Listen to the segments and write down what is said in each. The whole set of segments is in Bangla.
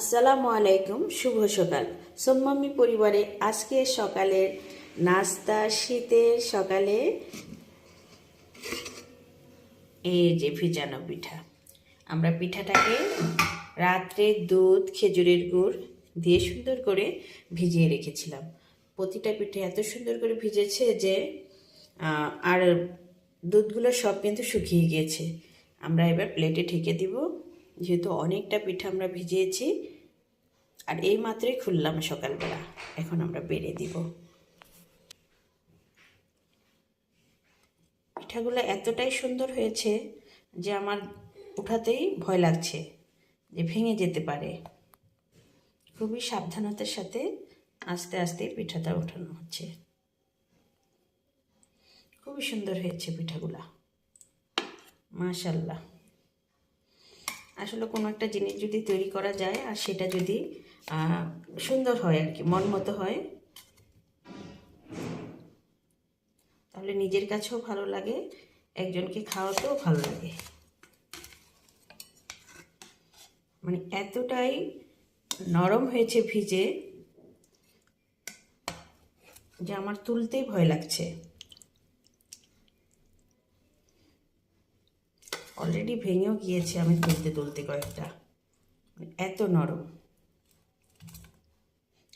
আসসালামু আলাইকুম, শুভ সকাল। সোম্মামি পরিবারে আজকে সকালের নাস্তা, শীতের সকালে এই যে ভিজানো পিঠা। আমরা পিঠাটাকে রাত্রে দুধ, খেজুরের গুড় দিয়ে সুন্দর করে ভিজিয়ে রেখেছিলাম। প্রতিটা পিঠে এত সুন্দর করে ভিজেছে যে আর দুধগুলো সব কিন্তু শুকিয়ে গিয়েছে। আমরা এবার প্লেটে ঢেকে দিব, যেহেতু অনেকটা পিঠা আমরা ভিজিয়েছি। আর এই মাত্রই খুললাম সকালবেলা, এখন আমরা বেড়ে দিব। পিঠাগুলো এতটাই সুন্দর হয়েছে যে আমার উঠাতেই ভয় লাগছে যে ভেঙে যেতে পারে। খুবই সাবধানতার সাথে আস্তে আস্তে পিঠাটা ওঠানো হচ্ছে। খুবই সুন্দর হয়েছে পিঠাগুলা, মাশাআল্লাহ। আসলে কোনো একটা জিনিস যদি তৈরি করা যায় আর সেটা যদি সুন্দর হয় আর কি, মন মতো হয়, তাহলে নিজের কাছেও ভালো লাগে, একজনকে খাওয়াতেও ভালো লাগে। মানে এতটাই নরম হয়েছে ভিজে যে আমার তুলতেই ভয় লাগছে। অলরেডি ভেঙেও গিয়েছে আমি তুলতে তুলতে কয়েকটা, এত নরম।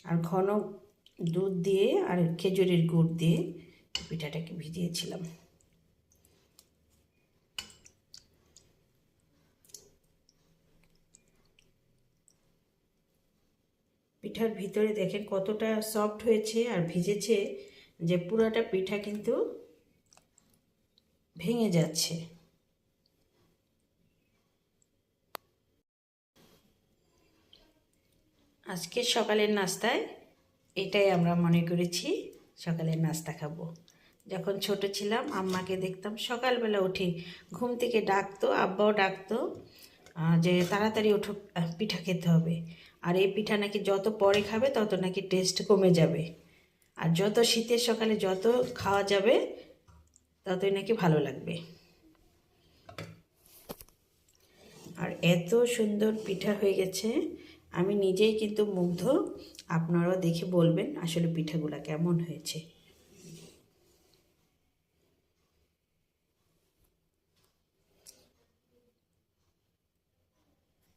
আর ঘন দুধ দিয়ে আর খেজুরের গুড় দিয়ে পিঠাটাকে ভিজিয়েছিলাম। পিঠার ভিতরে দেখেন কতটা সফট হয়েছে আর ভিজেছে, যে পুরাটা পিঠা কিন্তু ভেঙে যাচ্ছে। আজকে সকালের নাস্তায় এটাই আমরা মনে করেছি সকালের নাস্তা খাবো। যখন ছোট ছিলাম আম্মাকে দেখতাম সকালবেলা উঠে ঘুম থেকে ডাকতো, আব্বাও ডাকতো যে তাড়াতাড়ি ওঠো, পিঠা খেতে হবে। আর এই পিঠা নাকি যত পরে খাবে তত নাকি টেস্ট কমে যাবে, আর যত শীতের সকালে যত খাওয়া যাবে ততই নাকি ভালো লাগবে। আর এত সুন্দর পিঠা হয়ে গেছে, আমি নিজেই কিন্তু মুগ্ধ। আপনারাও দেখে বলবেন আসলে পিঠাগুলা কেমন হয়েছে।